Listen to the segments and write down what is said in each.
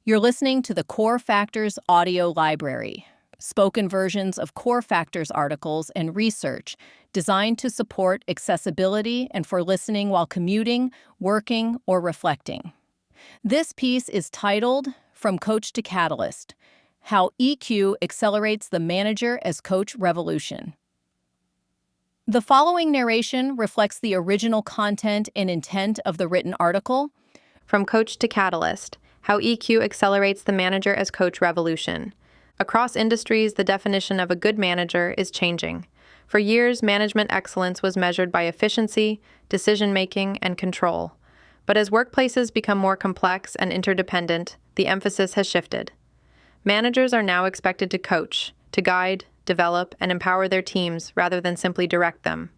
You're listening to the Core Factors audio library, spoken versions of Core Factors articles and research designed to support accessibility and for listening while commuting, working, or reflecting. This piece is titled From Coach to Catalyst: How EQ Accelerates the Manager as Coach Revolution. The following narration reflects the original content and intent of the written article. From Coach to Catalyst: How EQ Accelerates the Manager as Coach Revolution. Across industries, the definition of a good manager is changing. For years, management excellence was measured by efficiency, decision-making, and control. But as workplaces become more complex and interdependent, the emphasis has shifted. Managers are now expected to coach, to guide, develop, and empower their teams rather than simply direct them.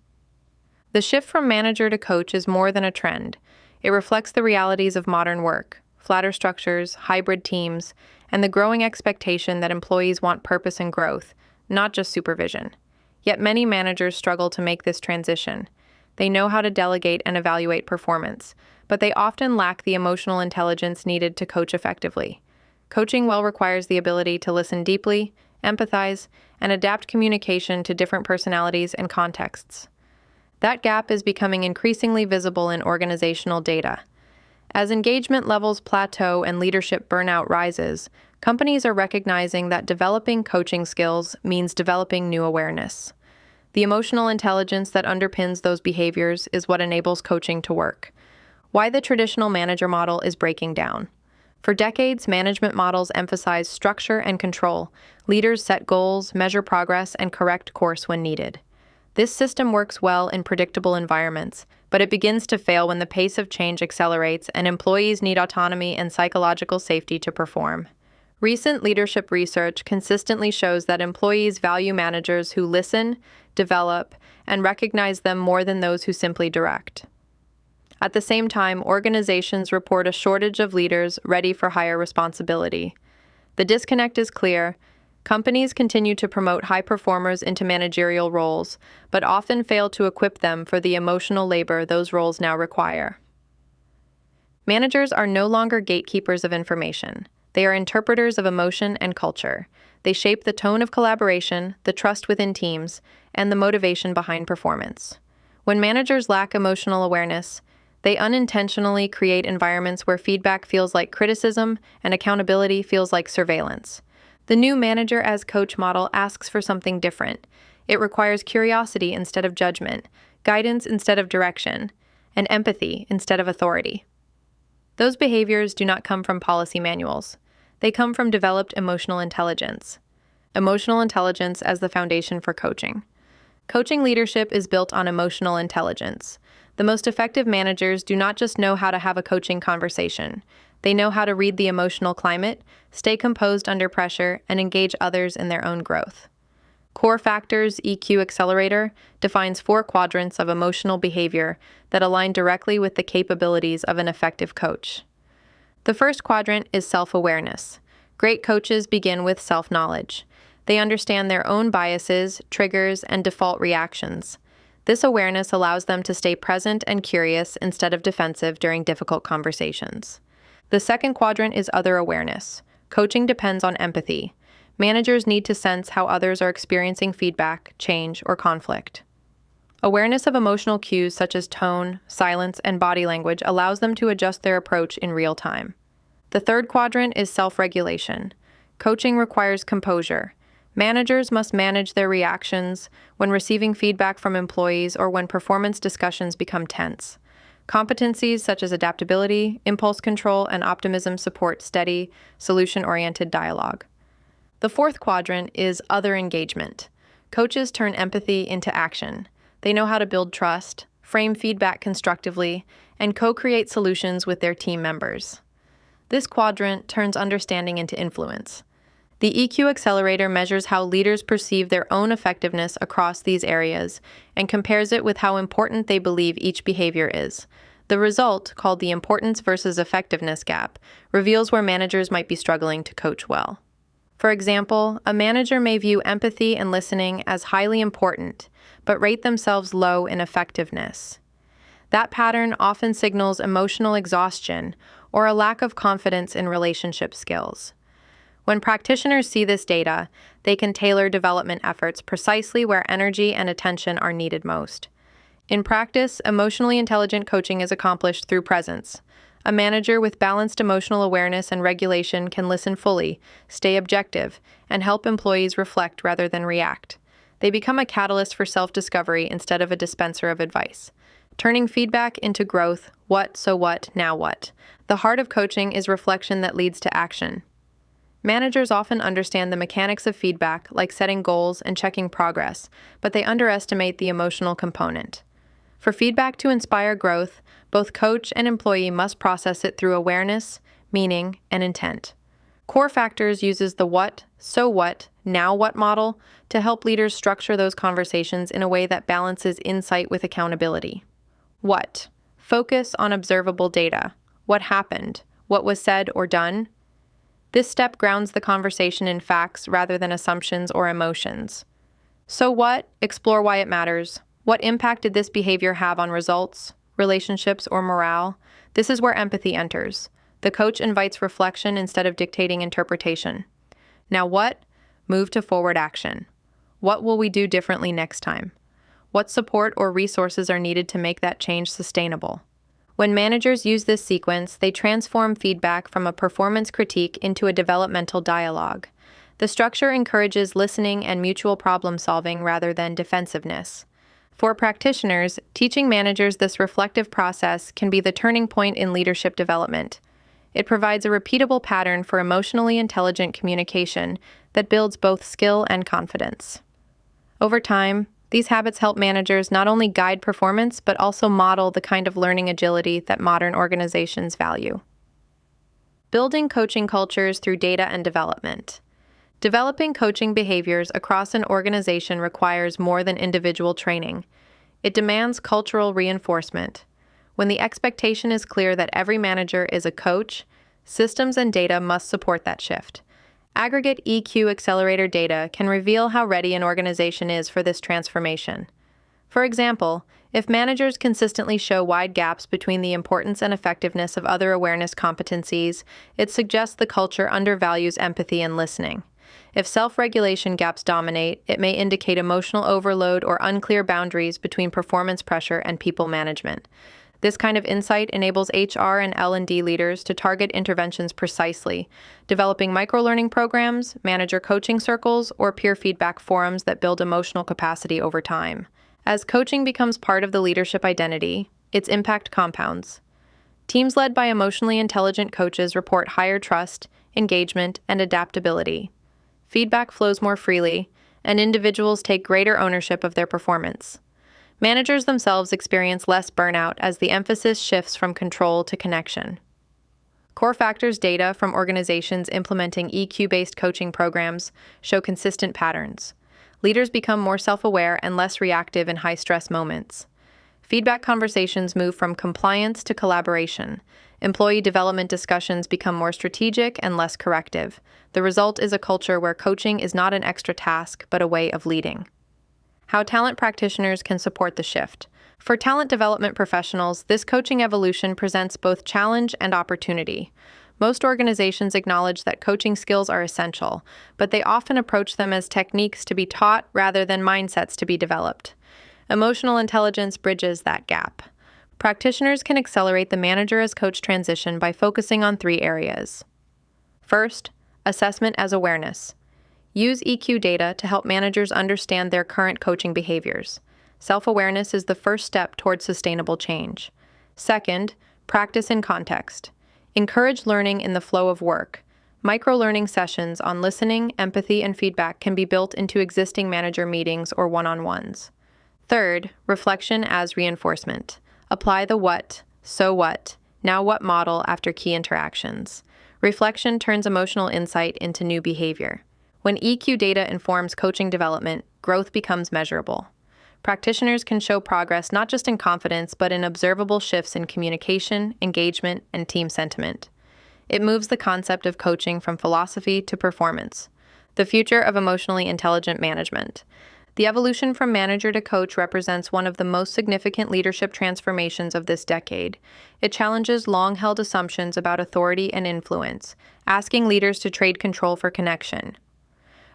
The shift from manager to coach is more than a trend. It reflects the realities of modern work: flatter structures, hybrid teams, and the growing expectation that employees want purpose and growth, not just supervision. Yet many managers struggle to make this transition. They know how to delegate and evaluate performance, but they often lack the emotional intelligence needed to coach effectively. Coaching well requires the ability to listen deeply, empathize, and adapt communication to different personalities and contexts. That gap is becoming increasingly visible in organizational data. As engagement levels plateau and leadership burnout rises, companies are recognizing that developing coaching skills means developing new awareness. The emotional intelligence that underpins those behaviors is what enables coaching to work. Why the traditional manager model is breaking down. For decades, management models emphasize structure and control. Leaders set goals, measure progress, and correct course when needed. This system works well in predictable environments, but it begins to fail when the pace of change accelerates and employees need autonomy and psychological safety to perform. Recent leadership research consistently shows that employees value managers who listen, develop, and recognize them more than those who simply direct. At the same time, organizations report a shortage of leaders ready for higher responsibility. The disconnect is clear. Companies continue to promote high performers into managerial roles, but often fail to equip them for the emotional labor those roles now require. Managers are no longer gatekeepers of information. They are interpreters of emotion and culture. They shape the tone of collaboration, the trust within teams, and the motivation behind performance. When managers lack emotional awareness, they unintentionally create environments where feedback feels like criticism and accountability feels like surveillance. The new manager as coach model asks for something different. It requires curiosity instead of judgment, guidance instead of direction, and empathy instead of authority. Those behaviors do not come from policy manuals. They come from developed emotional intelligence. Emotional intelligence as the foundation for coaching. Coaching leadership is built on emotional intelligence. The most effective managers do not just know how to have a coaching conversation. They know how to read the emotional climate, stay composed under pressure, and engage others in their own growth. Core Factors EQ Accelerator defines 4 quadrants of emotional behavior that align directly with the capabilities of an effective coach. The first quadrant is self-awareness. Great coaches begin with self-knowledge. They understand their own biases, triggers, and default reactions. This awareness allows them to stay present and curious instead of defensive during difficult conversations. The second quadrant is other awareness. Coaching depends on empathy. Managers need to sense how others are experiencing feedback, change, or conflict. Awareness of emotional cues such as tone, silence, and body language allows them to adjust their approach in real time. The third quadrant is self-regulation. Coaching requires composure. Managers must manage their reactions when receiving feedback from employees or when performance discussions become tense. Competencies such as adaptability, impulse control, and optimism support steady, solution-oriented dialogue. The fourth quadrant is other engagement. Coaches turn empathy into action. They know how to build trust, frame feedback constructively, and co-create solutions with their team members. This quadrant turns understanding into influence. The EQ Accelerator measures how leaders perceive their own effectiveness across these areas and compares it with how important they believe each behavior is. The result, called the importance versus effectiveness gap, reveals where managers might be struggling to coach well. For example, a manager may view empathy and listening as highly important, but rate themselves low in effectiveness. That pattern often signals emotional exhaustion or a lack of confidence in relationship skills. When practitioners see this data, they can tailor development efforts precisely where energy and attention are needed most. In practice, emotionally intelligent coaching is accomplished through presence. A manager with balanced emotional awareness and regulation can listen fully, stay objective, and help employees reflect rather than react. They become a catalyst for self-discovery instead of a dispenser of advice, turning feedback into growth. What, so what, now what? The heart of coaching is reflection that leads to action. Managers often understand the mechanics of feedback, like setting goals and checking progress, but they underestimate the emotional component. For feedback to inspire growth, both coach and employee must process it through awareness, meaning, and intent. Core Factors uses the what, so what, now what model to help leaders structure those conversations in a way that balances insight with accountability. What? Focus on observable data. What happened? What was said or done? This step grounds the conversation in facts rather than assumptions or emotions. So what? Explore why it matters. What impact did this behavior have on results, relationships, or morale? This is where empathy enters. The coach invites reflection instead of dictating interpretation. Now what? Move to forward action. What will we do differently next time? What support or resources are needed to make that change sustainable? When managers use this sequence, they transform feedback from a performance critique into a developmental dialogue. The structure encourages listening and mutual problem-solving rather than defensiveness. For practitioners, teaching managers this reflective process can be the turning point in leadership development. It provides a repeatable pattern for emotionally intelligent communication that builds both skill and confidence. Over time, these habits help managers not only guide performance but also model the kind of learning agility that modern organizations value. Building coaching cultures through data and development. Developing coaching behaviors across an organization requires more than individual training. It demands cultural reinforcement. When the expectation is clear that every manager is a coach, systems and data must support that shift. Aggregate EQ Accelerator data can reveal how ready an organization is for this transformation. For example, if managers consistently show wide gaps between the importance and effectiveness of other awareness competencies, it suggests the culture undervalues empathy and listening. If self-regulation gaps dominate, it may indicate emotional overload or unclear boundaries between performance pressure and people management. This kind of insight enables HR and L&D leaders to target interventions precisely, developing micro-learning programs, manager coaching circles, or peer feedback forums that build emotional capacity over time. As coaching becomes part of the leadership identity, its impact compounds. Teams led by emotionally intelligent coaches report higher trust, engagement, and adaptability. Feedback flows more freely, and individuals take greater ownership of their performance. Managers themselves experience less burnout as the emphasis shifts from control to connection. Core Factors data from organizations implementing EQ-based coaching programs show consistent patterns. Leaders become more self-aware and less reactive in high-stress moments. Feedback conversations move from compliance to collaboration. Employee development discussions become more strategic and less corrective. The result is a culture where coaching is not an extra task, but a way of leading. How talent practitioners can support the shift. For talent development professionals, this coaching evolution presents both challenge and opportunity. Most organizations acknowledge that coaching skills are essential, but they often approach them as techniques to be taught rather than mindsets to be developed. Emotional intelligence bridges that gap. Practitioners can accelerate the manager as coach transition by focusing on 3 areas. First, assessment as awareness. Use EQ data to help managers understand their current coaching behaviors. Self-awareness is the first step towards sustainable change. Second, practice in context. Encourage learning in the flow of work. Micro-learning sessions on listening, empathy, and feedback can be built into existing manager meetings or one-on-ones. Third, reflection as reinforcement. Apply the what, so what, now what model after key interactions. Reflection turns emotional insight into new behavior. When EQ data informs coaching development, growth becomes measurable. Practitioners can show progress not just in confidence, but in observable shifts in communication, engagement, and team sentiment. It moves the concept of coaching from philosophy to performance. The future of emotionally intelligent management. The evolution from manager to coach represents one of the most significant leadership transformations of this decade. It challenges long-held assumptions about authority and influence, asking leaders to trade control for connection.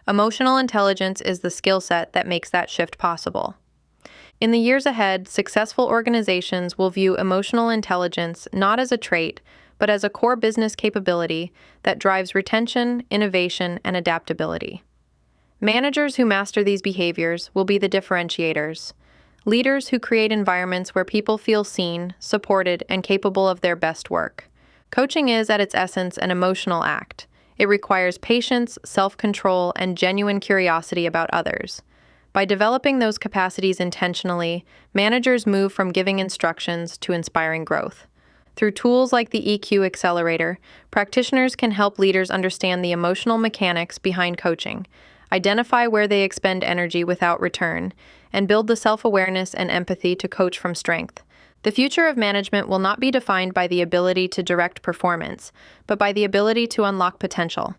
Emotional intelligence is the skill set that makes that shift possible. In the years ahead, successful organizations will view emotional intelligence not as a trait, but as a core business capability that drives retention, innovation, and adaptability. Managers who master these behaviors will be the differentiators, leaders who create environments where people feel seen, supported, and capable of their best work. Coaching is, at its essence, an emotional act. It requires patience, self-control, and genuine curiosity about others. By developing those capacities intentionally, managers move from giving instructions to inspiring growth. Through tools like the EQ Accelerator, practitioners can help leaders understand the emotional mechanics behind coaching, identify where they expend energy without return, and build the self-awareness and empathy to coach from strength. The future of management will not be defined by the ability to direct performance, but by the ability to unlock potential.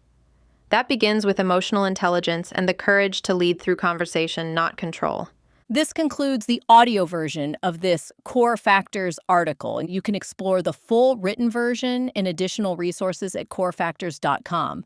That begins with emotional intelligence and the courage to lead through conversation, not control. This concludes the audio version of this Core Factors article, and you can explore the full written version and additional resources at corefactors.com.